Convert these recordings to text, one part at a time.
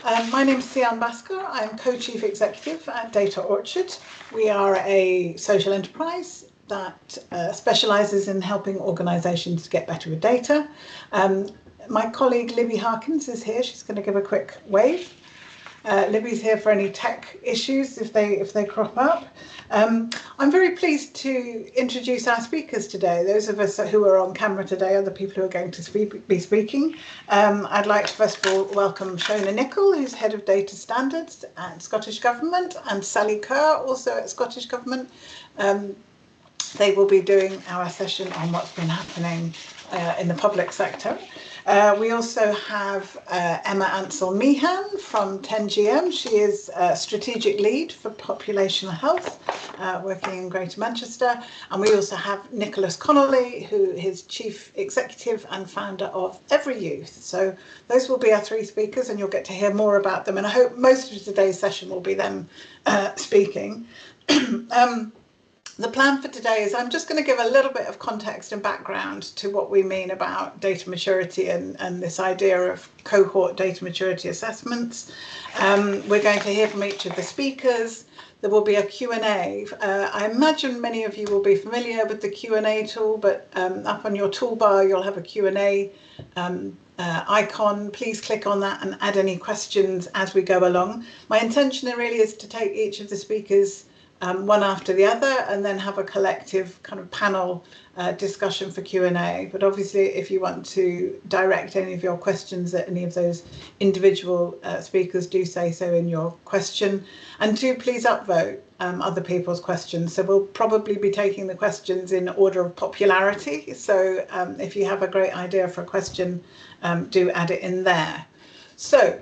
My name is Sian Basker. I'm Co-Chief Executive at Data Orchard. We are a social enterprise that specialises in helping organisations get better with data. My colleague Libby Harkins is here. She's going to give a quick wave. Libby's here for any tech issues if they crop up. I'm very pleased to introduce our speakers today. Those of us who are on camera today are the people who are going to be speaking. I'd like to first of all welcome Shona Nicol, who's Head of Data Standards at Scottish Government, and Sally Kerr, also at Scottish Government. They will be doing our session on what's been happening in the public sector. We also have Emma Ansell-Meehan from 10GM. She is a strategic lead for population health, working in Greater Manchester. And we also have Nicholas Connolly, who is Chief Executive and founder of EveryYouth. So those will be our three speakers, and you'll get to hear more about them. And I hope most of today's session will be them speaking. The plan for today is I'm just going to give a little bit of context and background to what we mean about data maturity and this idea of cohort data maturity assessments. We're going to hear from each of the speakers. There will be a Q&A. I imagine many of you will be familiar with the Q&A tool, but up on your toolbar you'll have a Q&A icon. Please click on that and add any questions as we go along. My intention really is to take each of the speakers one after the other and then have a collective kind of panel discussion for Q&A. But obviously, if you want to direct any of your questions at any of those individual speakers, do say so in your question. And do please upvote other people's questions. So we'll probably be taking the questions in order of popularity. So if you have a great idea for a question, do add it in there. So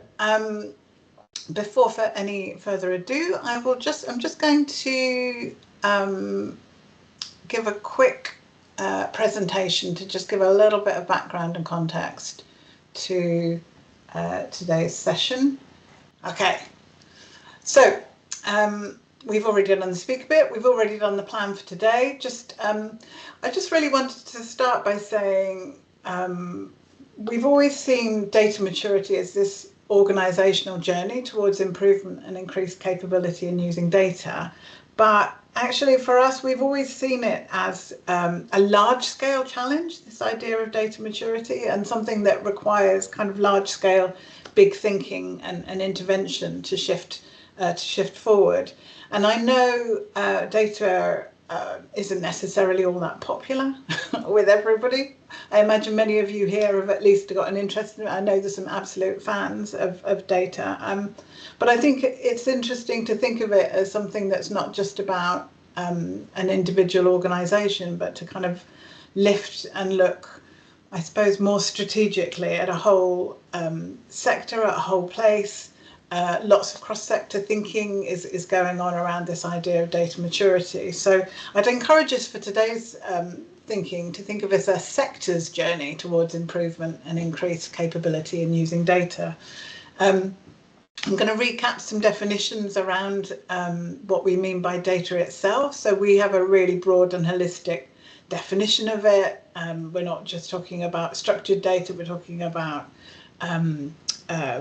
before for any further ado, I'm just going to give a quick presentation to just give a little bit of background and context to today's session. Okay, so we've already done the speaker bit. We've already done the plan for today. I just really wanted to start by saying we've always seen data maturity as this organisational journey towards improvement and increased capability in using data. But actually for us, we've always seen it as a large-scale challenge, this idea of data maturity, and something that requires kind of large-scale, big thinking and intervention to shift forward. And I know data isn't necessarily all that popular with everybody. I imagine many of you here have at least got an interest in it. I know there's some absolute fans of data, but I think it's interesting to think of it as something that's not just about an individual organisation, but to kind of lift and look, I suppose, more strategically at a whole sector, at a whole place. Lots of cross-sector thinking is going on around this idea of data maturity. So I'd encourage us for today's thinking to think of it as a sector's journey towards improvement and increased capability in using data. I'm going to recap some definitions around what we mean by data itself. So we have a really broad and holistic definition of it. We're not just talking about structured data, we're talking about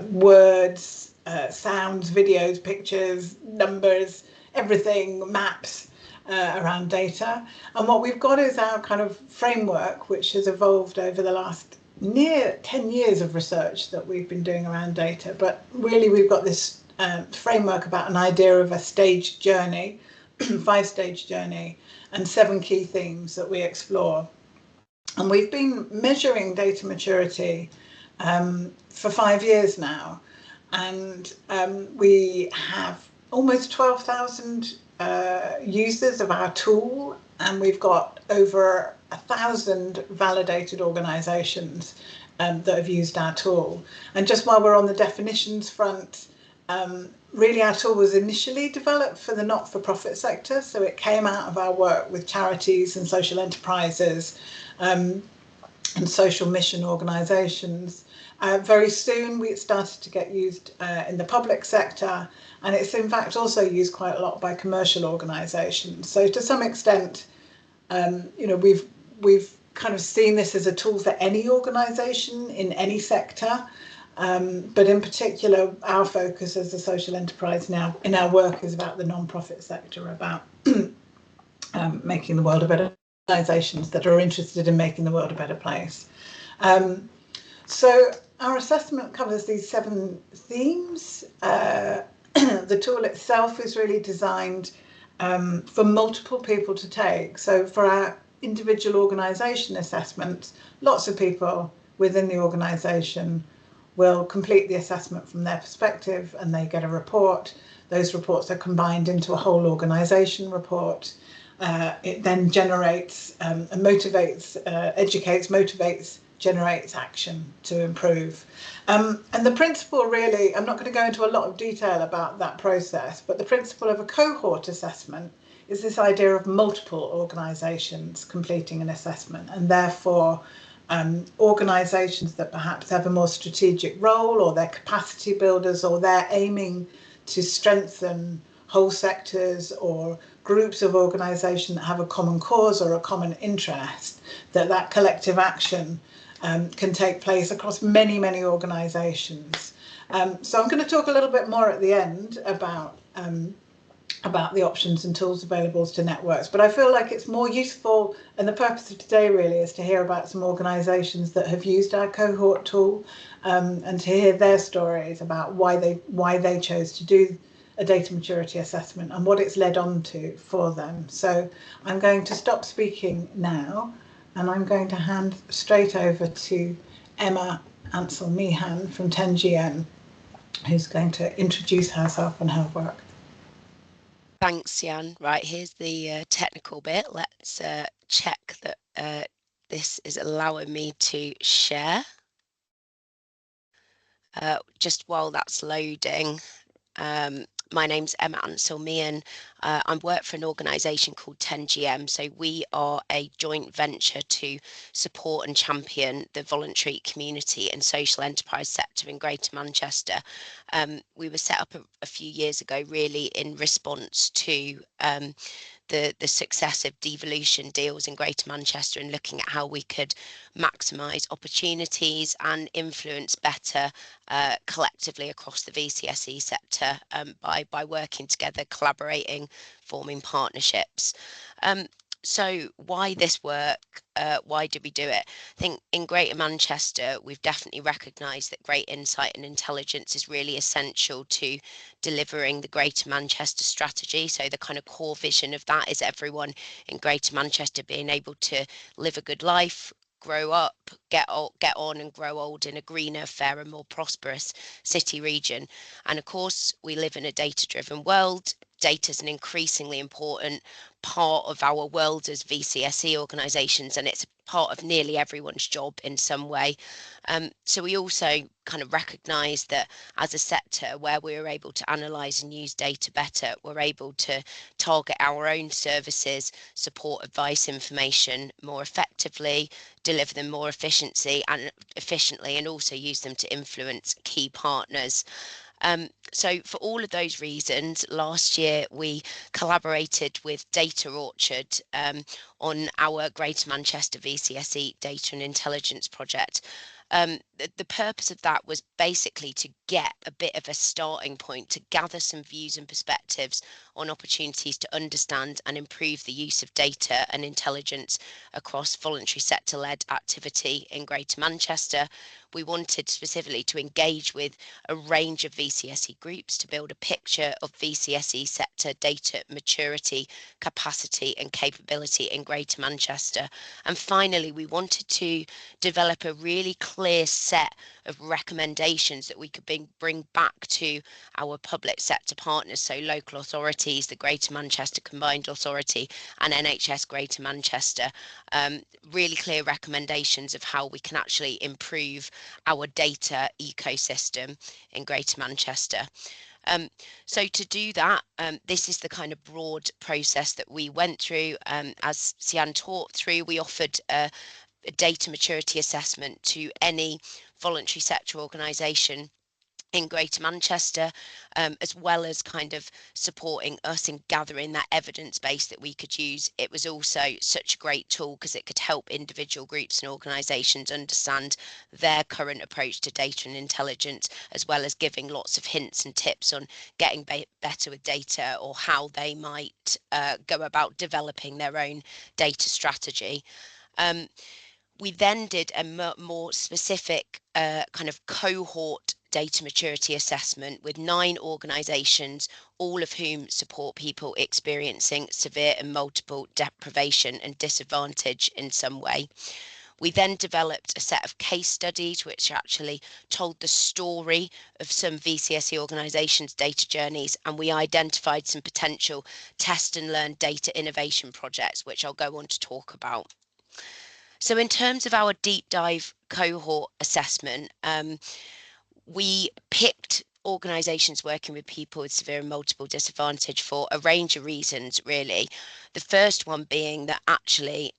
words, sounds, videos, pictures, numbers, everything, maps around data. And what we've got is our kind of framework, which has evolved over the last near 10 years of research that we've been doing around data. But really, we've got this framework about an idea of a staged journey, 5-stage journey, and 7 key themes that we explore. And we've been measuring data maturity for 5 years now. And we have almost 12,000 users of our tool, and we've got over 1,000 validated organisations that have used our tool. And just while we're on the definitions front, really our tool was initially developed for the not-for-profit sector, so it came out of our work with charities and social enterprises and social mission organisations. Very soon we started to get used in the public sector, and it's in fact also used quite a lot by commercial organisations. So to some extent, we've kind of seen this as a tool for any organisation in any sector. But in particular, our focus as a social enterprise now in our work is about the non-profit sector, about making the world a better, organisations that are interested in making the world a better place. So our assessment covers these 7 themes. The tool itself is really designed for multiple people to take. So for our individual organisation assessments, lots of people within the organisation will complete the assessment from their perspective and they get a report. Those reports are combined into a whole organisation report. It then generates and motivates, educates, motivates, generates action to improve. And the principle really, I'm not going to go into a lot of detail about that process, but the principle of a cohort assessment is this idea of multiple organisations completing an assessment, and therefore organisations that perhaps have a more strategic role, or they're capacity builders, or they're aiming to strengthen whole sectors or groups of organisation that have a common cause or a common interest, that collective action can take place across many, many organisations. So I'm going to talk a little bit more at the end about the options and tools available to networks, but I feel like it's more useful, and the purpose of today really is to hear about some organisations that have used our cohort tool, and to hear their stories about why they chose to do a data maturity assessment and what it's led on to for them. So I'm going to stop speaking now, and I'm going to hand straight over to Emma Ansell-Meehan from 10GM, who's going to introduce herself and her work. Thanks, Sian. Right, here's the technical bit. Let's check that this is allowing me to share. Just while that's loading, my name's Emma Ansell-Meehan. I work for an organisation called 10GM. So we are a joint venture to support and champion the voluntary community and social enterprise sector in Greater Manchester. We were set up a few years ago, really in response to the successive devolution deals in Greater Manchester, and looking at how we could maximise opportunities and influence better collectively across the VCSE sector by working together, collaborating, forming partnerships. So why this work? Why do we do it? I think in Greater Manchester, we've definitely recognised that great insight and intelligence is really essential to delivering the Greater Manchester strategy. So the kind of core vision of that is everyone in Greater Manchester being able to live a good life, grow up, get on and grow old in a greener, fairer, more prosperous city region. And of course, we live in a data-driven world. Data is an increasingly important part of our world as VCSE organisations, and it's part of nearly everyone's job in some way. So we also kind of recognise that as a sector where we're able to analyse and use data better, we're able to target our own services, support, advice, information more effectively, deliver them more efficiently, and also use them to influence key partners. So for all of those reasons, last year we collaborated with Data Orchard on our Greater Manchester VCSE Data and Intelligence project. The purpose of that was basically to get a bit of a starting point, to gather some views and perspectives on opportunities to understand and improve the use of data and intelligence across voluntary sector-led activity in Greater Manchester. We wanted specifically to engage with a range of VCSE groups to build a picture of VCSE sector data maturity, capacity and capability in Greater Manchester. And finally, we wanted to develop a really clear set of recommendations that we could bring back to our public sector partners, so local authorities, the Greater Manchester Combined Authority and NHS Greater Manchester, really clear recommendations of how we can actually improve our data ecosystem in Greater Manchester. So to do that, this is the kind of broad process that we went through. As Sian talked through, we offered a data maturity assessment to any voluntary sector organisation in Greater Manchester, as well as kind of supporting us in gathering that evidence base that we could use. It was also such a great tool because it could help individual groups and organisations understand their current approach to data and intelligence, as well as giving lots of hints and tips on getting better with data, or how they might go about developing their own data strategy. We then did a more specific kind of cohort data maturity assessment with 9 organisations, all of whom support people experiencing severe and multiple deprivation and disadvantage in some way. We then developed a set of case studies which actually told the story of some VCSE organisations' data journeys, and we identified some potential test and learn data innovation projects, which I'll go on to talk about. So in terms of our deep dive cohort assessment, we picked organisations working with people with severe and multiple disadvantage for a range of reasons, really. The first one being that actually,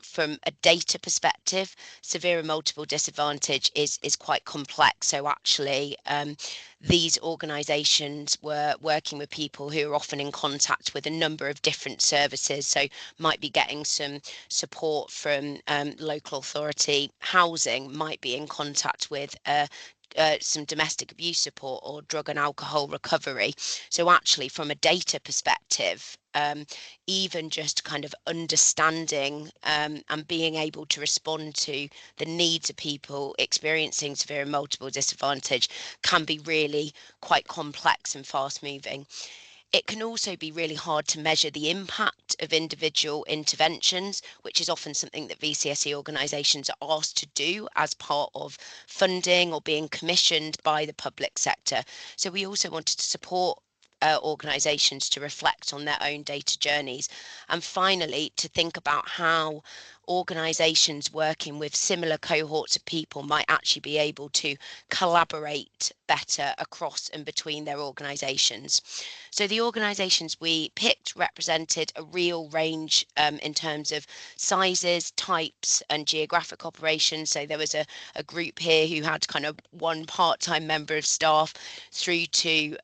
from a data perspective, severe and multiple disadvantage is quite complex. So actually, these organisations were working with people who are often in contact with a number of different services. So might be getting some support from local authority housing, might be in contact with some domestic abuse support or drug and alcohol recovery. So actually, from a data perspective, even just kind of understanding and being able to respond to the needs of people experiencing severe and multiple disadvantage can be really quite complex and fast moving. It can also be really hard to measure the impact of individual interventions, which is often something that VCSE organisations are asked to do as part of funding or being commissioned by the public sector. So we also wanted to support organisations to reflect on their own data journeys, and finally to think about how organisations working with similar cohorts of people might actually be able to collaborate better across and between their organisations. So the organisations we picked represented a real range in terms of sizes, types and geographic operations. So there was a group here who had kind of one part-time member of staff through to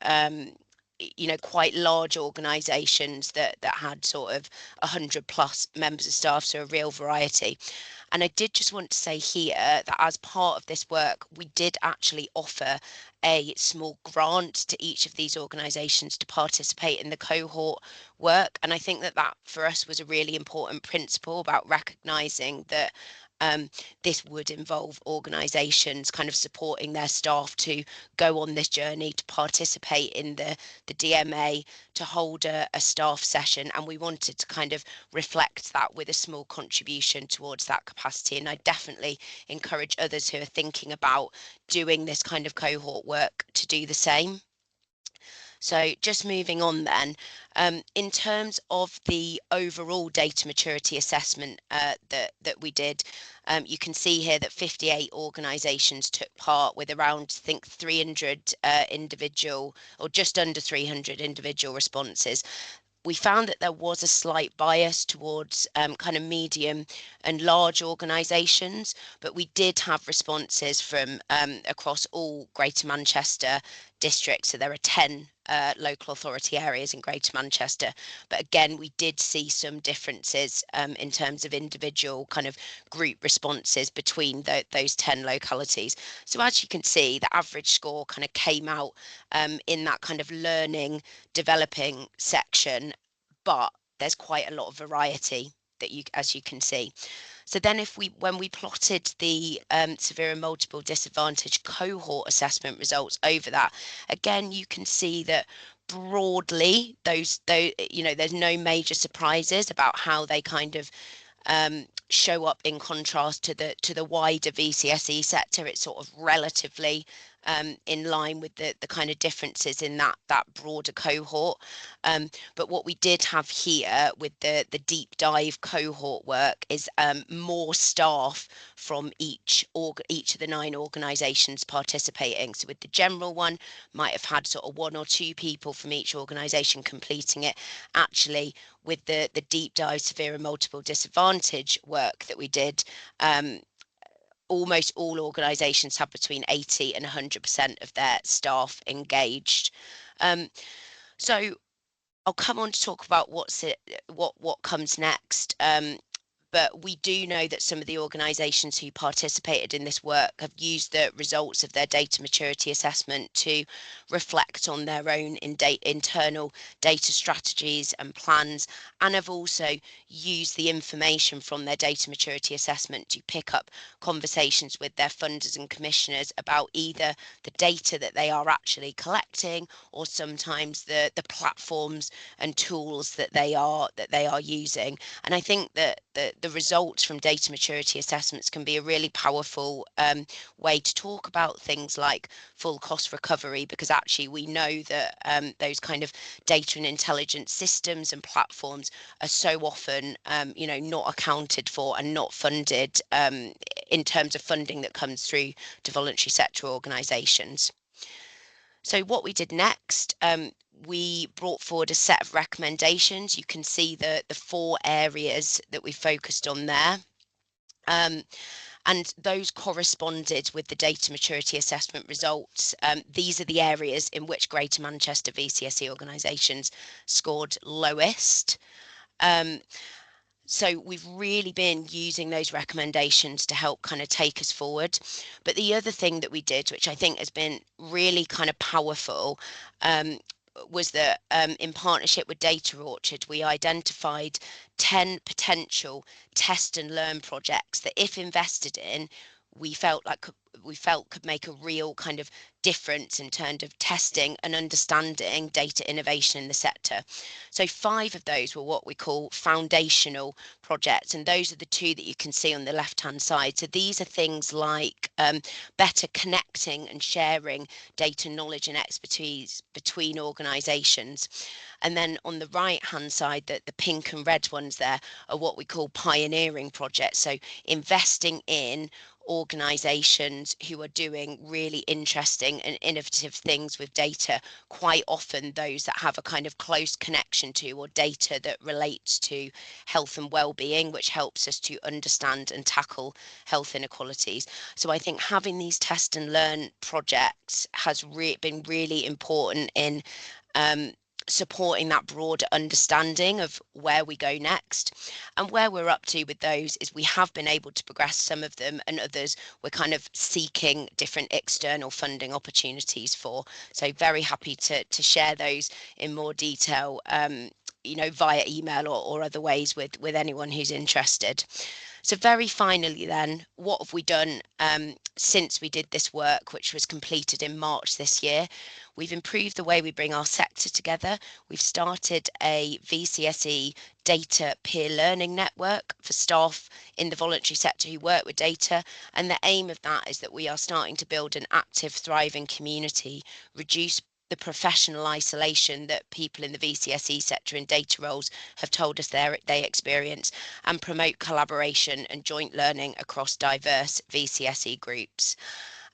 quite large organisations that had sort of 100 plus members of staff, so a real variety. And I did just want to say here that as part of this work, we did actually offer a small grant to each of these organisations to participate in the cohort work. And I think that for us was a really important principle about recognising that this would involve organisations kind of supporting their staff to go on this journey, to participate in the DMA, to hold a staff session, and we wanted to kind of reflect that with a small contribution towards that capacity. And I definitely encourage others who are thinking about doing this kind of cohort work to do the same. So just moving on then, in terms of the overall data maturity assessment that we did, you can see here that 58 organisations took part with around, I think, 300 individual or just under 300 individual responses. We found that there was a slight bias towards kind of medium and large organisations, but we did have responses from across all Greater Manchester districts. So there are 10 local authority areas in Greater Manchester. But again, we did see some differences in terms of individual kind of group responses between those 10 localities. So as you can see, the average score kind of came out in that kind of learning, developing section, but there's quite a lot of variety that as you can see. So then when we plotted the severe and multiple disadvantage cohort assessment results over that, again, you can see that broadly there's no major surprises about how they kind of show up in contrast to the wider VCSE sector. It's sort of relatively in line with the kind of differences in that broader cohort. But what we did have here with the deep dive cohort work is more staff from each of the 9 organisations participating. So with the general one, might have had sort of 1 or 2 people from each organisation completing it. Actually, with the deep dive severe and multiple disadvantage work that we did, almost all organisations have between 80 and 100% of their staff engaged. So I'll come on to talk about what comes next. But we do know that some of the organisations who participated in this work have used the results of their data maturity assessment to reflect on their own internal data strategies and plans, and have also used the information from their data maturity assessment to pick up conversations with their funders and commissioners about either the data that they are actually collecting, or sometimes the platforms and tools that they are using. And I think that the results from data maturity assessments can be a really powerful way to talk about things like full cost recovery, because actually we know that those kind of data and intelligence systems and platforms are so often not accounted for and not funded in terms of funding that comes through to voluntary sector organisations. So what we did next, we brought forward a set of recommendations. You can see the 4 areas that we focused on there. And those corresponded with the data maturity assessment results. These are the areas in which Greater Manchester VCSE organisations scored lowest. So we've really been using those recommendations to help kind of take us forward. But the other thing that we did, which I think has been really kind of powerful, was that in partnership with Data Orchard, we identified 10 potential test and learn projects that, if invested in, we felt could make a real kind of difference in terms of testing and understanding data innovation in the sector. So 5 of those were what we call foundational projects, and those are the 2 that you can see on the left hand side. So these are things like better connecting and sharing data knowledge and expertise between organisations. And then on the right hand side, the pink and red ones there are what we call pioneering projects. So investing in organisations who are doing really interesting and innovative things with data, quite often those that have a kind of close connection to, or data that relates to, health and well-being, which helps us to understand and tackle health inequalities. So I think having these test and learn projects has been really important in supporting that broader understanding of where we go next. And where we're up to with those is we have been able to progress some of them, and others we're kind of seeking different external funding opportunities for. So very happy to share those in more detail via email or other ways with anyone who's interested. So very finally then, what have we done since we did this work, which was completed in March this year? We've improved the way we bring our sector together. We've started a VCSE data peer learning network for staff in the voluntary sector who work with data. And the aim of that is that we are starting to build an active, thriving community, reduce the professional isolation that people in the VCSE sector in data roles have told us they experience, and promote collaboration and joint learning across diverse VCSE groups.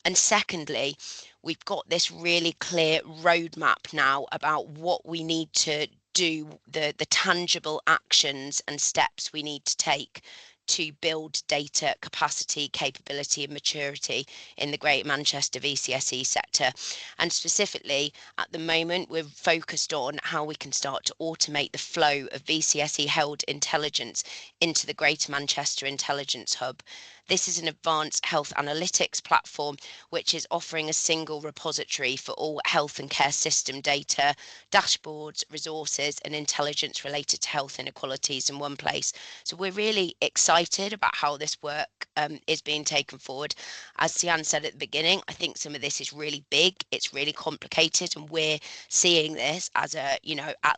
And secondly, we've got this really clear roadmap now about what we need to do, the tangible actions and steps we need to take to build data capacity, capability and maturity in the Greater Manchester VCSE sector. And specifically at the moment, we're focused on how we can start to automate the flow of VCSE held intelligence into the Greater Manchester Intelligence Hub. This is an advanced health analytics platform which is offering a single repository for all health and care system data, dashboards, resources and intelligence related to health inequalities in one place. So we're really excited about how this work is being taken forward. As Sian said at the beginning, I think some of this is really big, it's really complicated, and we're seeing this as at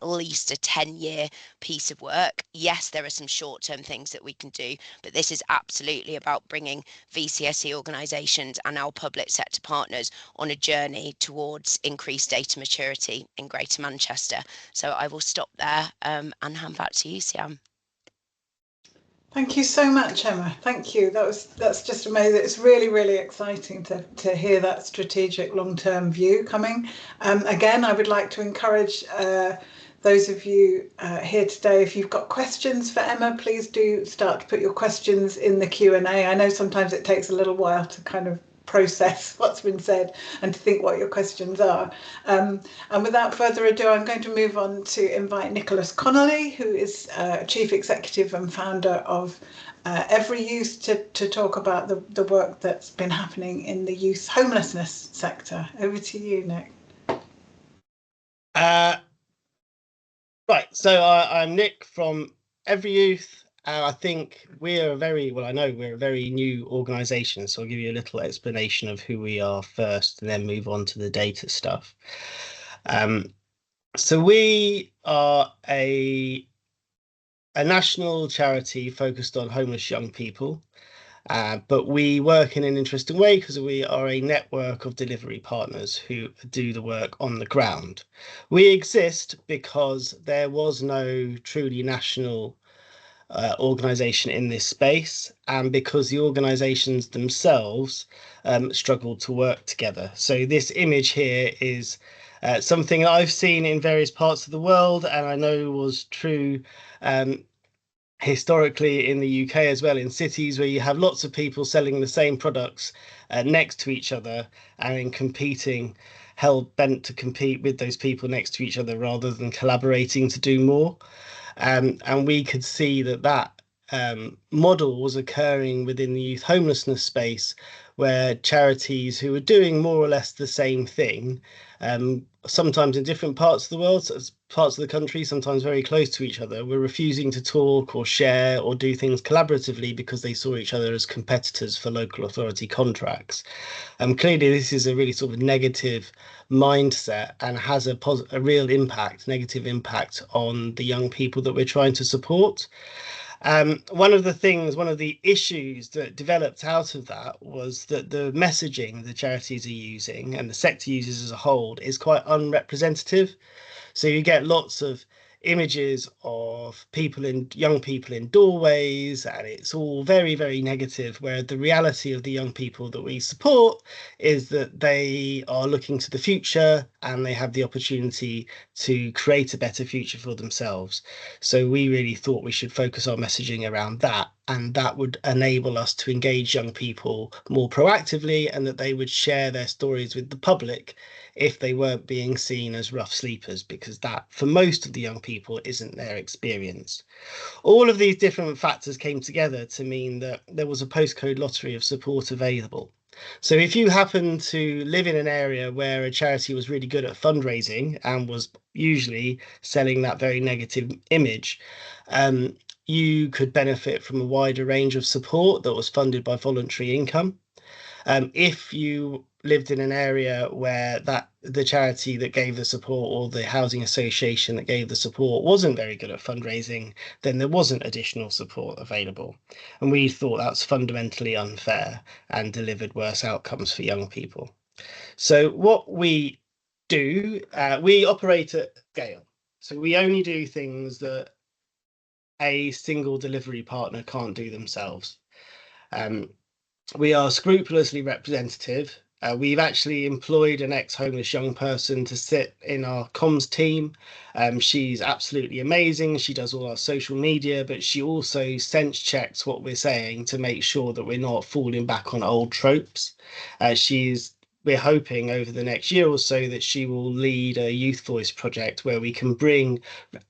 least a 10-year piece of work. Yes, there are some short-term things that we can do, but this is absolutely about bringing VCSE organisations and our public sector partners on a journey towards increased data maturity in Greater Manchester. So I will stop there and hand back to you, Sian. Thank you so much, Emma. Thank you. That's just amazing. It's really, really exciting to hear that strategic long-term view coming. Again, I would like to encourage those of you here today, if you've got questions for Emma, please do start to put your questions in the Q&A. I know sometimes it takes a little while to kind of process what's been said and to think what your questions are. And without further ado, I'm going to move on to invite Nicholas Connolly, who is Chief Executive and founder of EveryYouth, to talk about the work that's been happening in the youth homelessness sector. Over to you, Nick. Right, so I'm Nick from EveryYouth. I think we're a very, well, I know we're a very new organisation, so I'll give you a little explanation of who we are first and then move on to the data stuff. So we are a national charity focused on homeless young people. But we work in an interesting way because we are a network of delivery partners who do the work on the ground. We exist because there was no truly national organisation in this space, and because the organisations themselves struggled to work together. So this image here is something I've seen in various parts of the world, and I know was true historically in the UK as well, in cities where you have lots of people selling the same products next to each other and in competing, hell bent to compete with those people next to each other rather than collaborating to do more. And we could see that model was occurring within the youth homelessness space, where charities who were doing more or less the same thing, sometimes in different parts of the world, parts of the country, sometimes very close to each other, were refusing to talk or share or do things collaboratively because they saw each other as competitors for local authority contracts. Clearly, this is a really sort of negative mindset and has a real impact, negative impact on the young people that we're trying to support. One of the issues that developed out of that was that the messaging the charities are using and the sector uses as a whole is quite unrepresentative. So you get lots of images of young people in doorways, and it's all very, very negative, where the reality of the young people that we support is that they are looking to the future and they have the opportunity to create a better future for themselves. So we really thought we should focus our messaging around that, and that would enable us to engage young people more proactively, and that they would share their stories with the public if they weren't being seen as rough sleepers, because that, for most of the young people, isn't their experience. All of these different factors came together to mean that there was a postcode lottery of support available. So if you happen to live in an area where a charity was really good at fundraising and was usually selling that very negative image, you could benefit from a wider range of support that was funded by voluntary income. If you lived in an area where the charity that gave the support or the housing association that gave the support wasn't very good at fundraising, then there wasn't additional support available. And we thought that's fundamentally unfair and delivered worse outcomes for young people. So what we do, we operate at scale. So we only do things that a single delivery partner can't do themselves. We are scrupulously representative. We've actually employed an ex-homeless young person to sit in our comms team. She's absolutely amazing. She does all our social media, but she also sense checks what we're saying to make sure that we're not falling back on old tropes. We're hoping over the next year or so that she will lead a Youth Voice project where we can bring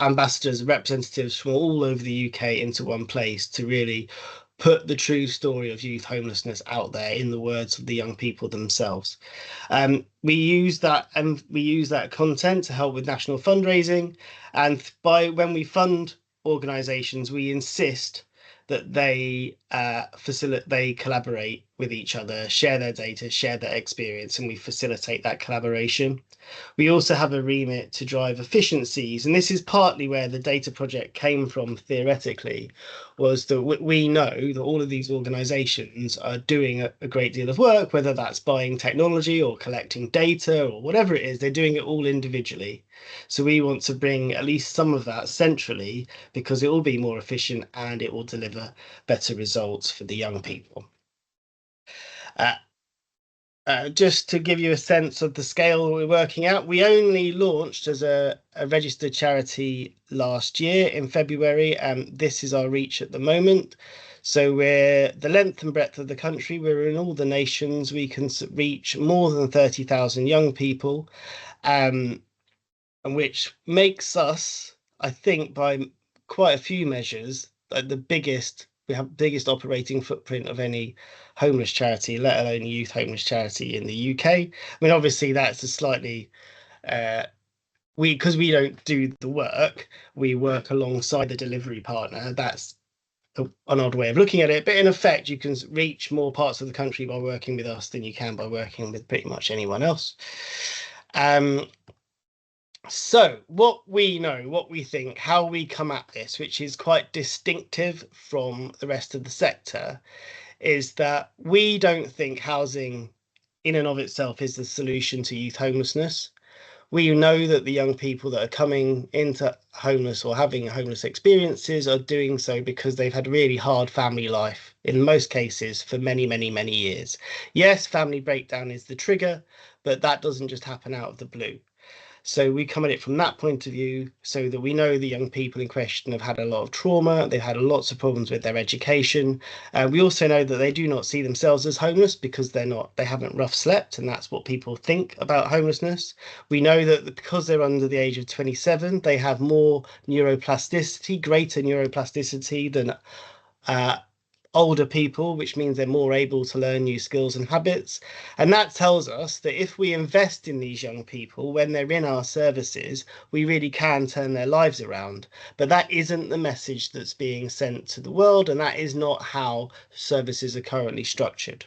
ambassadors, representatives from all over the UK into one place to really put the true story of youth homelessness out there in the words of the young people themselves. We use that content to help with national fundraising, and when we fund organisations, we insist that they collaborate with each other, share their data, share their experience, and we facilitate that collaboration. We also have a remit to drive efficiencies, and this is partly where the data project came from theoretically, was that we know that all of these organisations are doing a great deal of work, whether that's buying technology or collecting data or whatever it is, they're doing it all individually. So we want to bring at least some of that centrally, because it will be more efficient and it will deliver better results for the young people. Just to give you a sense of the scale we're working at, we only launched as a registered charity last year in February, and this is our reach at the moment. So we're the length and breadth of the country. We're in all the nations. We can reach more than 30,000 young people, and which makes us, I think, by quite a few measures, the biggest. We have biggest operating footprint of any homeless charity, let alone a youth homeless charity in the UK. I mean, obviously, that's a slightly because we don't do the work, we work alongside the delivery partner. That's an odd way of looking at it, but in effect, you can reach more parts of the country by working with us than you can by working with pretty much anyone else. So what we know, what we think, how we come at this, which is quite distinctive from the rest of the sector, is that we don't think housing in and of itself is the solution to youth homelessness. We know that the young people that are coming into homeless or having homeless experiences are doing so because they've had a really hard family life, in most cases, for many, many, many years. Yes, family breakdown is the trigger, but that doesn't just happen out of the blue. So we come at it from that point of view, so that we know the young people in question have had a lot of trauma, they've had lots of problems with their education. We also know that they do not see themselves as homeless because they haven't rough slept, and that's what people think about homelessness. We know that because they're under the age of 27, they have more neuroplasticity, greater neuroplasticity than older people, which means they're more able to learn new skills and habits. And that tells us that if we invest in these young people when they're in our services, we really can turn their lives around. But that isn't the message that's being sent to the world, and that is not how services are currently structured.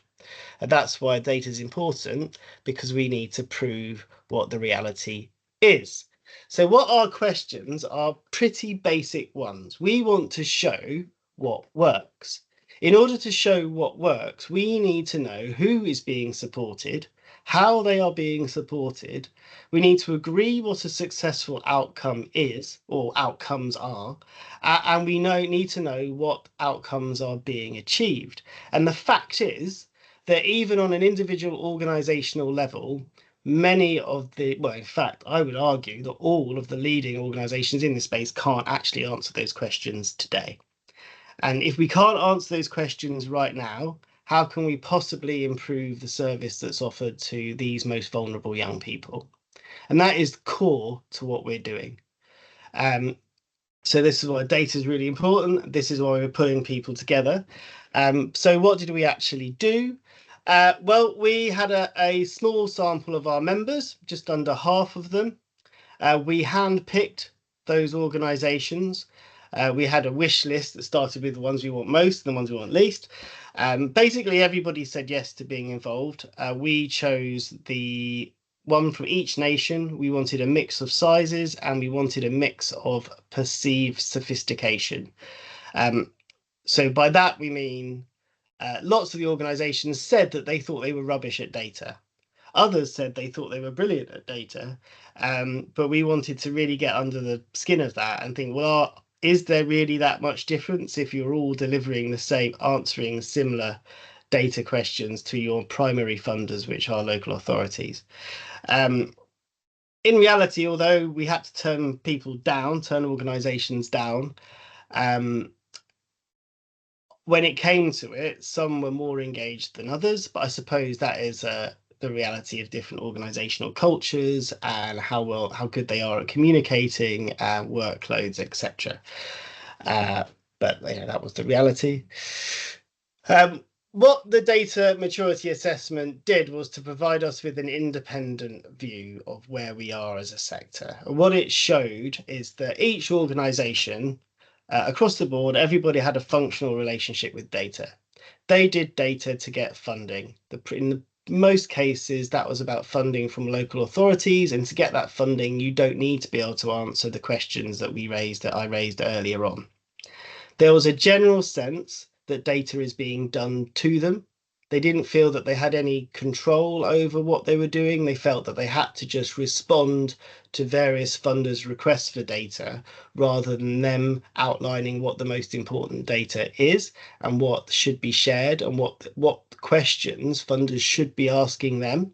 And that's why data is important, because we need to prove what the reality is. So what our questions are pretty basic ones. We want to show what works. In order to show what works, we need to know who is being supported, how they are being supported. We need to agree what a successful outcome is, or outcomes are, and we need to know what outcomes are being achieved. And the fact is that even on an individual organizational level, many of well, in fact, I would argue that all of the leading organizations in this space can't actually answer those questions today. And if we can't answer those questions right now, how can we possibly improve the service that's offered to these most vulnerable young people? And that is core to what we're doing. So this is why data is really important. This is why we're putting people together. So what did we actually do? Well, we had a small sample of our members, just under half of them. We handpicked those organisations. We had a wish list that started with the ones we want most and the ones we want least. Basically, everybody said yes to being involved. We chose the one from each nation. We wanted a mix of sizes, and we wanted a mix of perceived sophistication. So by that, we mean lots of the organisations said that they thought they were rubbish at data. Others said they thought they were brilliant at data, but we wanted to really get under the skin of that and think, well, is there really that much difference if you're all delivering the same, answering similar data questions to your primary funders, which are local authorities? In reality, although we had to turn people down, turn organisations down, when it came to it, some were more engaged than others, but I suppose that is the reality of different organizational cultures and how good they are at communicating, workloads, etc. But that was the reality. What the data maturity assessment did was to provide us with an independent view of where we are as a sector. And what it showed is that each organization across the board, everybody had a functional relationship with data. They did data to get funding. In most cases, that was about funding from local authorities, and to get that funding, you don't need to be able to answer the questions that I raised earlier on. There was a general sense that data is being done to them. They didn't feel that they had any control over what they were doing. They felt that they had to just respond to various funders' requests for data rather than them outlining what the most important data is and what should be shared and what questions funders should be asking them.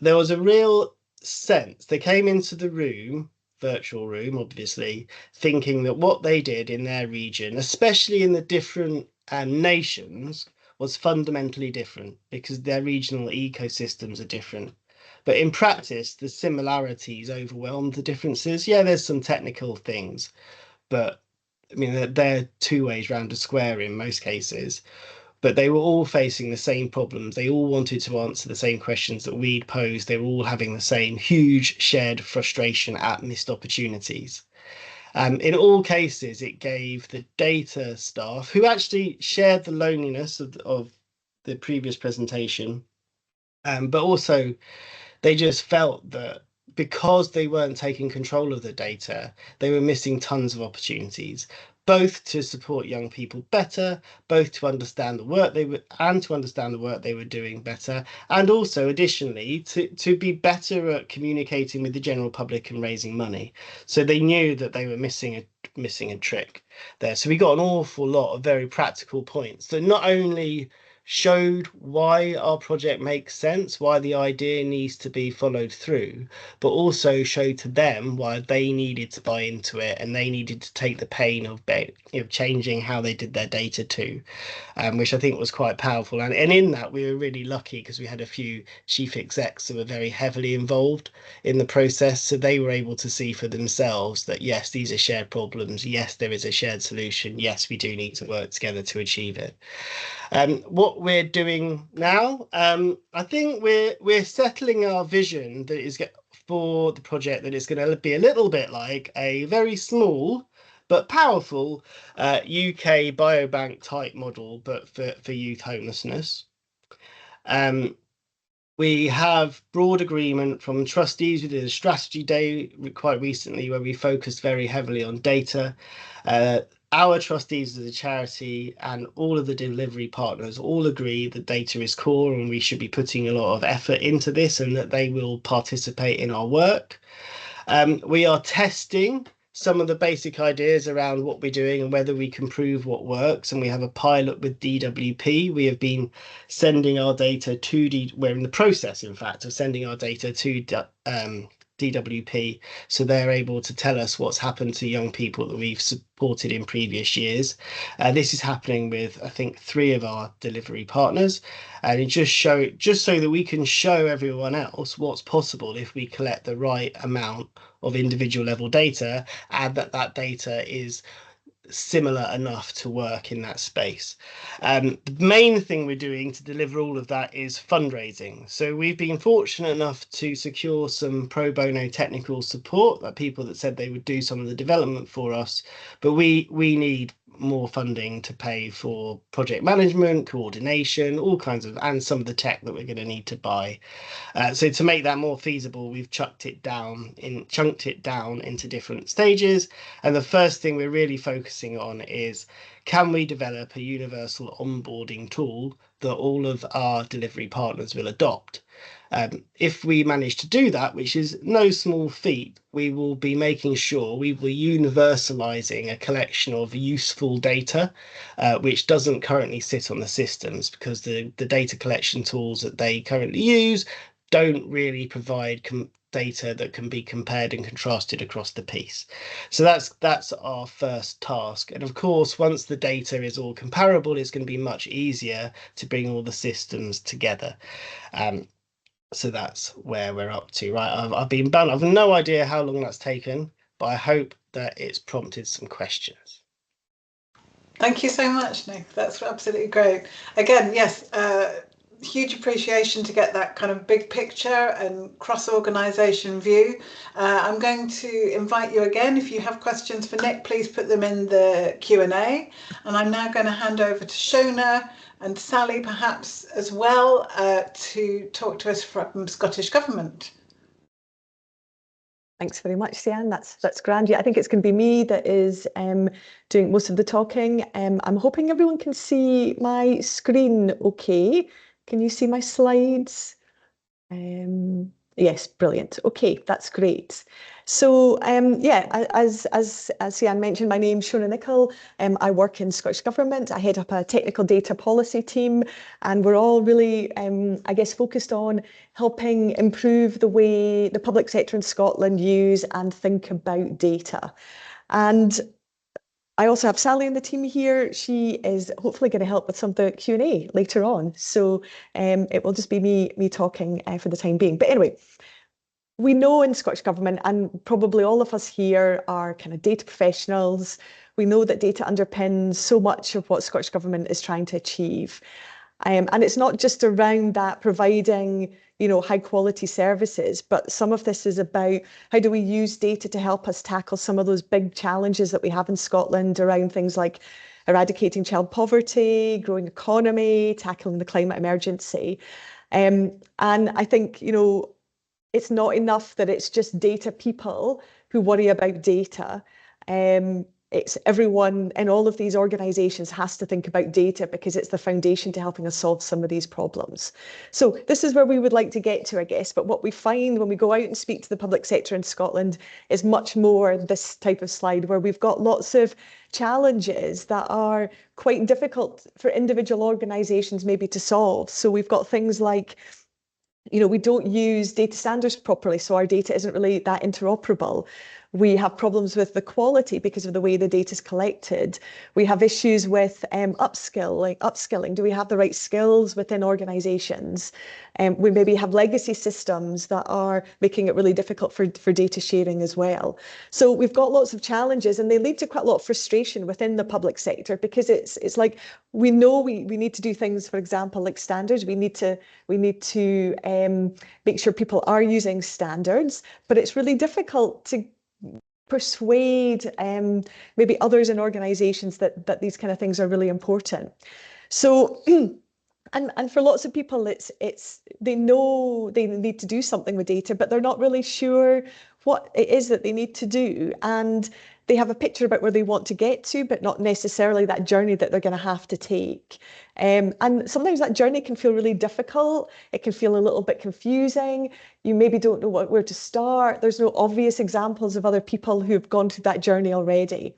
There was a real sense, they came into the room, virtual room, obviously, thinking that what they did in their region, especially in the different nations, was fundamentally different because their regional ecosystems are different. But in practice, the similarities overwhelmed the differences. Yeah, there's some technical things, but I mean, they're two ways round a square in most cases. But they were all facing the same problems. They all wanted to answer the same questions that we'd posed. They were all having the same huge shared frustration at missed opportunities. In all cases, it gave the data staff, who actually shared the loneliness of the previous presentation, but also they just felt that because they weren't taking control of the data, they were missing tons of opportunities, both to support young people better, both to understand the work they were doing better, and also additionally to be better at communicating with the general public and raising money. So they knew that they were missing a trick there. So we got an awful lot of very practical points that not only showed why our project makes sense, why the idea needs to be followed through, but also showed to them why they needed to buy into it and they needed to take the pain of changing how they did their data too, which I think was quite powerful. And in that, we were really lucky because we had a few chief execs that were very heavily involved in the process. So they were able to see for themselves that, yes, these are shared problems. Yes, there is a shared solution. Yes, we do need to work together to achieve it. What we're doing now, I think we're settling our vision that is for the project that is going to be a little bit like a very small but powerful UK biobank type model, but for youth homelessness. We have broad agreement from trustees. We did a strategy day quite recently where we focused very heavily on data. Our trustees as a charity and all of the delivery partners all agree that data is core and we should be putting a lot of effort into this and that they will participate in our work. We are testing some of the basic ideas around what we're doing and whether we can prove what works. And we have a pilot with DWP. We have been sending our data to we're in the process, in fact, of sending our data to DWP, so they're able to tell us what's happened to young people that we've supported in previous years. This is happening with, I think, 3 of our delivery partners, and it just so that we can show everyone else what's possible if we collect the right amount of individual level data and that data is similar enough to work in that space. The main thing we're doing to deliver all of that is fundraising. So we've been fortunate enough to secure some pro bono technical support, that people that said they would do some of the development for us, but we need more funding to pay for project management, coordination, all kinds of, and some of the tech that we're going to need to buy. So to make that more feasible, we've chunked it down into different stages. And the first thing we're really focusing on is, can we develop a universal onboarding tool that all of our delivery partners will adopt? If we manage to do that, which is no small feat, we will be making sure we will universalizing a collection of useful data, which doesn't currently sit on the systems because the data collection tools that they currently use don't really provide data that can be compared and contrasted across the piece. So that's our first task. And of course, once the data is all comparable, it's going to be much easier to bring all the systems together. So that's where we're up to, right? I've no idea how long that's taken, but I hope that it's prompted some questions. Thank you so much, Nick. That's absolutely great. Again, yes, huge appreciation to get that kind of big picture and cross-organisation view. I'm going to invite you again. If you have questions for Nick, please put them in the Q&A. And I'm now going to hand over to Shona and Sally perhaps as well to talk to us from Scottish Government. Thanks very much, Sian. That's grand. Yeah, I think it's going to be me that is doing most of the talking. I'm hoping everyone can see my screen okay. Can you see my slides? Yes, brilliant. Okay, that's great. So yeah, as Sian mentioned, my name's Shona Nicol. I work in Scottish Government. I head up a technical data policy team, and we're all really, I guess, focused on helping improve the way the public sector in Scotland use and think about data. And I also have Sally in the team here. She is hopefully going to help with some of the Q&A later on. So it will just be me talking for the time being. But anyway, we know in Scottish Government, and probably all of us here are kind of data professionals, we know that data underpins so much of what Scottish Government is trying to achieve. And it's not just around that providing, you know, high quality services, but some of this is about how do we use data to help us tackle some of those big challenges that we have in Scotland around things like eradicating child poverty, growing economy, tackling the climate emergency. And I think, you know, it's not enough that it's just data people who worry about data. It's everyone in all of these organisations has to think about data because it's the foundation to helping us solve some of these problems. So this is where we would like to get to, I guess. But what we find when we go out and speak to the public sector in Scotland is much more this type of slide where we've got lots of challenges that are quite difficult for individual organisations maybe to solve. So we've got things like, you know, we don't use data standards properly, so our data isn't really that interoperable. We have problems with the quality because of the way the data is collected. We have issues with upskilling. Do we have the right skills within organisations? We maybe have legacy systems that are making it really difficult for data sharing as well. So we've got lots of challenges, and they lead to quite a lot of frustration within the public sector because it's like we know we need to do things, for example, like standards. We need to make sure people are using standards, but it's really difficult to persuade maybe others in organisations that these kind of things are really important. So and for lots of people they know they need to do something with data, but they're not really sure what it is that they need to do, and they have a picture about where they want to get to, but not necessarily that journey that they're going to have to take. And sometimes that journey can feel really difficult. It can feel a little bit confusing. You maybe don't know where to start. There's no obvious examples of other people who've gone through that journey already.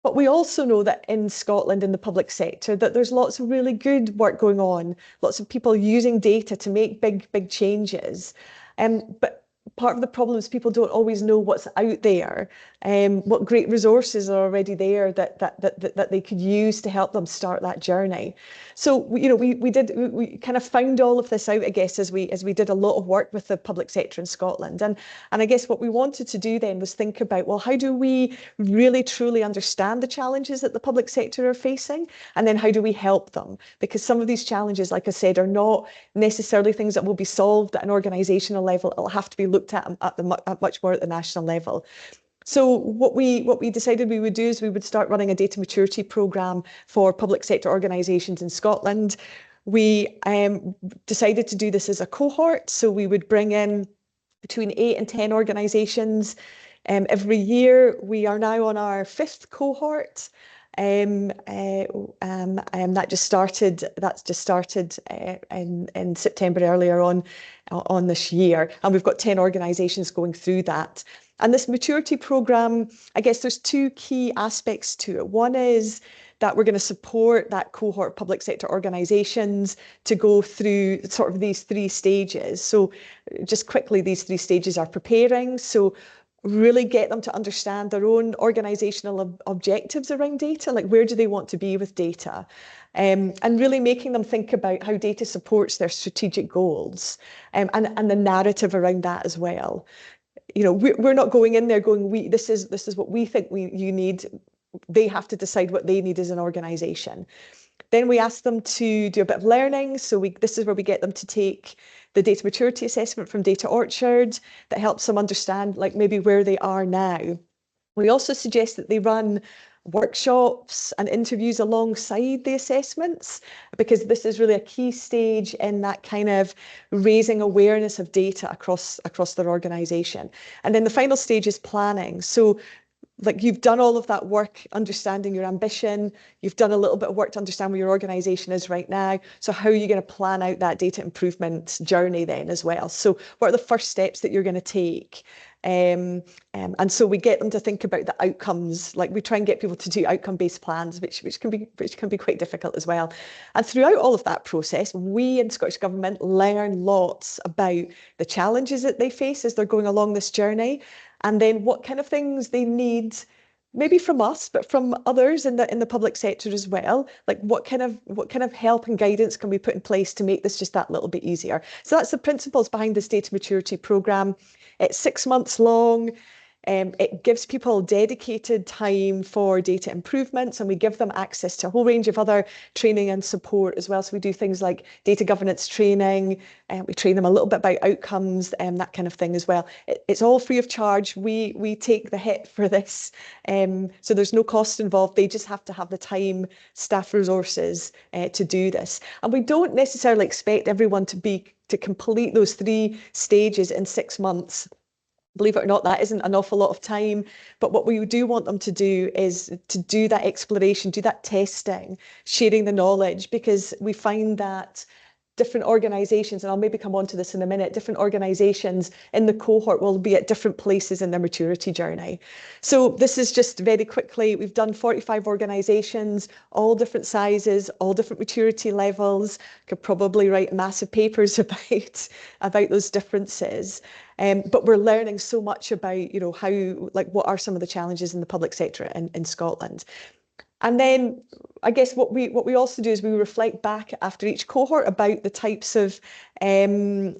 But we also know that in Scotland, in the public sector, that there's lots of really good work going on, lots of people using data to make big changes. But part of the problem is people don't always know what's out there, what great resources are already there that they could use to help them start that journey. So you know, we kind of found all of this out, I guess, as we did a lot of work with the public sector in Scotland, and I guess what we wanted to do then was think about, well, how do we really truly understand the challenges that the public sector are facing, and then how do we help them? Because some of these challenges, like I said, are not necessarily things that will be solved at an organisational level. It'll have to be looked at much more at the national level. So what we decided we would do is we would start running a data maturity programme for public sector organisations in Scotland. We decided to do this as a cohort, so we would bring in between 8 and 10 organisations every year. We are now on our 5th cohort. That just started in September earlier on this year, and we've got 10 organisations going through that. And this maturity programme, I guess there's 2 key aspects to it. One is that we're going to support that cohort public sector organisations to go through sort of these 3 stages. So just quickly, these 3 stages are preparing. So really get them to understand their own organisational objectives around data, like where do they want to be with data, and really making them think about how data supports their strategic goals, and the narrative around that as well. You know, we're not going in there going, this is what we think you need. They have to decide what they need as an organisation. Then we ask them to do a bit of learning. So this is where we get them to take the data maturity assessment from Data Orchard that helps them understand like maybe where they are now. We also suggest that they run workshops and interviews alongside the assessments, because this is really a key stage in that kind of raising awareness of data across their organisation. And then the final stage is planning. So like you've done all of that work understanding your ambition, you've done a little bit of work to understand where your organisation is right now. So how are you going to plan out that data improvement journey then as well? So what are the first steps that you're going to take? And so we get them to think about the outcomes. Like we try and get people to do outcome-based plans, which can be quite difficult as well. And throughout all of that process, we in Scottish Government learn lots about the challenges that they face as they're going along this journey, and then what kind of things they need, maybe from us, but from others in the public sector as well. Like what kind of help and guidance can we put in place to make this just that little bit easier? So that's the principles behind this data maturity programme. It's 6 months long. It gives people dedicated time for data improvements, and we give them access to a whole range of other training and support as well. So we do things like data governance training, and we train them a little bit about outcomes and that kind of thing as well. It's all free of charge. We take the hit for this, so there's no cost involved. They just have to have the time, staff resources to do this. And we don't necessarily expect everyone to complete those 3 stages in 6 months. Believe it or not, that isn't an awful lot of time. But what we do want them to do is to do that exploration, do that testing, sharing the knowledge, because we find that different organisations, and I'll maybe come on to this in a minute, different organisations in the cohort will be at different places in their maturity journey. So this is just very quickly, we've done 45 organisations, all different sizes, all different maturity levels. Could probably write massive papers about those differences. But we're learning so much about, how, like, what are some of the challenges in the public sector in Scotland. And then I guess what we also do is we reflect back after each cohort about the types of things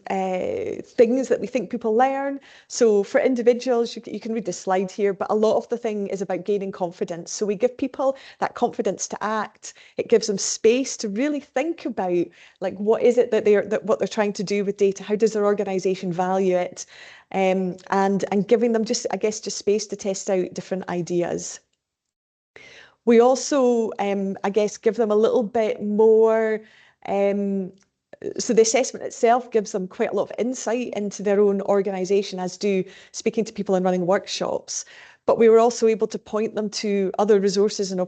that we think people learn. So for individuals, you can read the slide here, but a lot of the thing is about gaining confidence. So we give people that confidence to act. It gives them space to really think about, like, what is it that what they're trying to do with data? How does their organisation value it? And giving them just space to test out different ideas. We also, I guess, give them a little bit more, so the assessment itself gives them quite a lot of insight into their own organisation, as do speaking to people and running workshops. But we were also able to point them to other resources and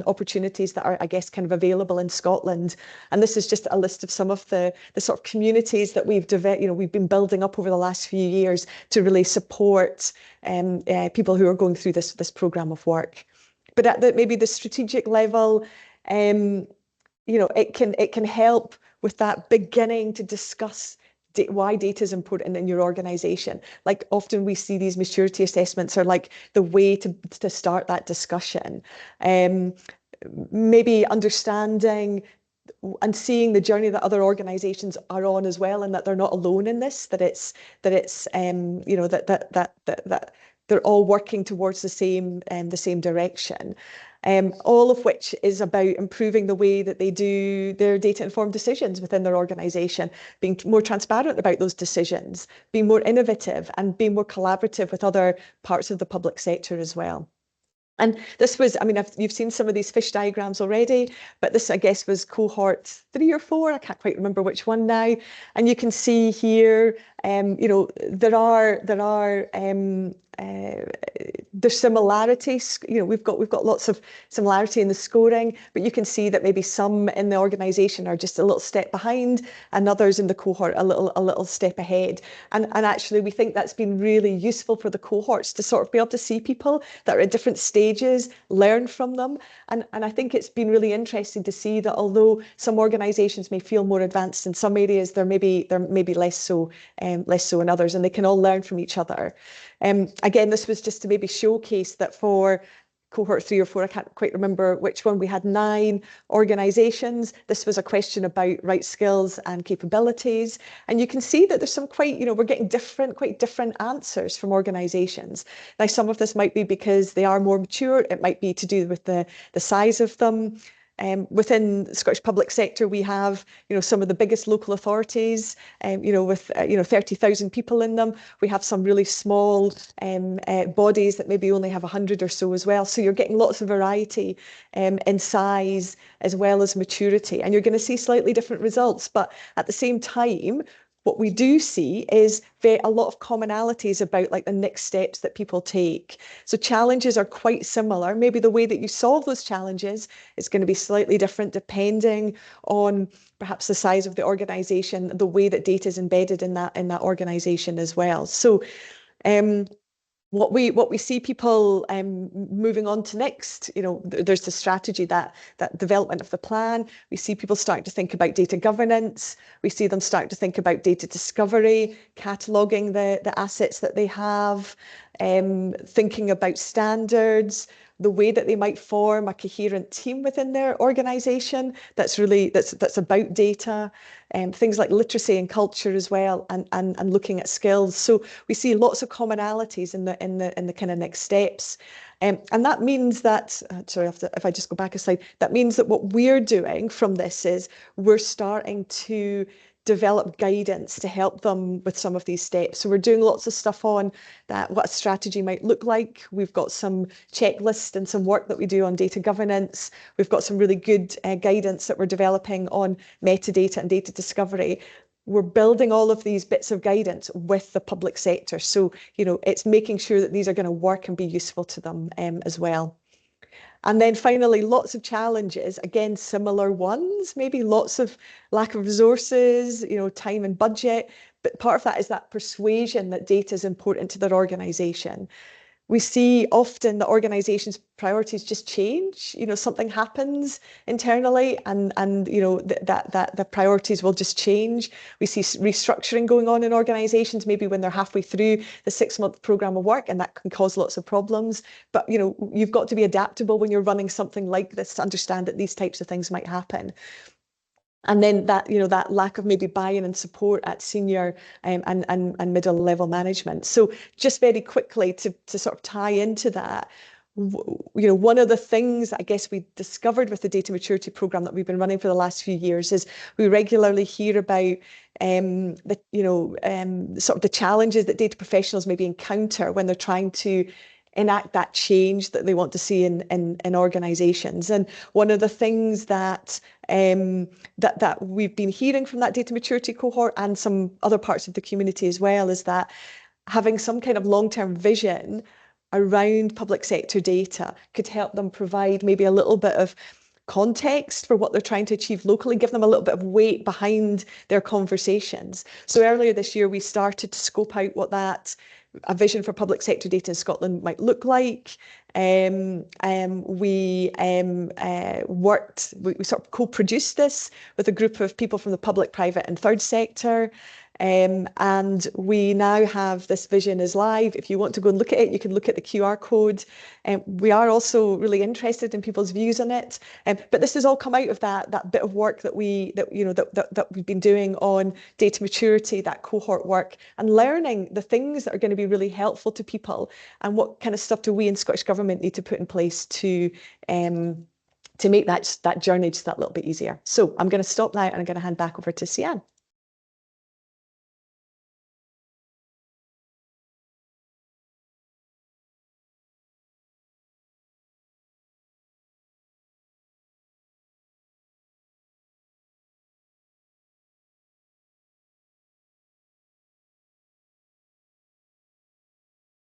opportunities that are, I guess, kind of available in Scotland. And this is just a list of some of the sort of communities that we've been building up over the last few years to really support people who are going through this programme of work. But at maybe the strategic level, it can help with that beginning to discuss why data is important in your organisation. Like often we see these maturity assessments are like the way to start that discussion. Maybe understanding and seeing the journey that other organisations are on as well, and that they're not alone in this. That they're all working towards the same direction. All of which is about improving the way that they do their data-informed decisions within their organisation, being more transparent about those decisions, being more innovative, and being more collaborative with other parts of the public sector as well. And this was, you've seen some of these fish diagrams already, but this, I guess, was cohort 3 or 4. I can't quite remember which one now. And you can see here, there's similarities. We've got lots of similarity in the scoring, but you can see that maybe some in the organisation are just a little step behind, and others in the cohort a little step ahead. And actually, we think that's been really useful for the cohorts to sort of be able to see people that are at different stages, learn from them. And I think it's been really interesting to see that although some organisations may feel more advanced in some areas, they're maybe less so in others, and they can all learn from each other. Again, this was just to maybe showcase that for cohort 3 or 4, I can't quite remember which one, we had 9 organisations. This was a question about right skills and capabilities. And you can see that there's some quite, we're getting quite different answers from organisations. Now, some of this might be because they are more mature. It might be to do with the size of them. Within the Scottish public sector, we have, some of the biggest local authorities, with 30,000 people in them. We have some really small bodies that maybe only have 100 or so as well. So you're getting lots of variety in size as well as maturity, and you're going to see slightly different results. But at the same time, what we do see is a lot of commonalities about like the next steps that people take. So challenges are quite similar. Maybe the way that you solve those challenges is going to be slightly different depending on perhaps the size of the organisation, the way that data is embedded in that organisation as well. So what we see people moving on to next, there's the strategy, that development of the plan. We see people starting to think about data governance. We see them starting to think about data discovery, cataloguing the assets that they have, thinking about standards, the way that they might form a coherent team within their organisation that's about data, things like literacy and culture as well, and looking at skills. So we see lots of commonalities in the kind of next steps. And that means that, sorry, if I just go back a slide, that means that what we're doing from this is we're starting to develop guidance to help them with some of these steps. So we're doing lots of stuff on that, what a strategy might look like. We've got some checklists and some work that we do on data governance. We've got some really good guidance that we're developing on metadata and data discovery. We're building all of these bits of guidance with the public sector. So, it's making sure that these are going to work and be useful to them as well. And then finally, lots of challenges, again, similar ones, maybe lots of lack of resources, time and budget. But part of that is that persuasion that data is important to their organisation. We see often that organisations' priorities just change. Something happens internally, and that the priorities will just change. We see restructuring going on in organisations, maybe when they're halfway through the 6-month programme of work, and that can cause lots of problems. But you've got to be adaptable when you're running something like this to understand that these types of things might happen. And then that lack of maybe buy-in and support at senior and middle level management. So just very quickly to sort of tie into that, one of the things that I guess we discovered with the data maturity programme that we've been running for the last few years is we regularly hear about sort of the challenges that data professionals maybe encounter when they're trying to enact that change that they want to see in organisations. And one of the things that that we've been hearing from that data maturity cohort and some other parts of the community as well is that having some kind of long-term vision around public sector data could help them provide maybe a little bit of context for what they're trying to achieve locally, give them a little bit of weight behind their conversations. So earlier this year, we started to scope out what a vision for public sector data in Scotland might look like. We sort of co-produced this with a group of people from the public, private and third sector. And we now have this vision is live. If you want to go and look at it, you can look at the QR code. We are also really interested in people's views on it. But this has all come out of that bit of work that we've been doing on data maturity, that cohort work, and learning the things that are going to be really helpful to people, and what kind of stuff do we in Scottish Government need to put in place to make that journey just that little bit easier. So I'm going to stop now and I'm going to hand back over to Sian.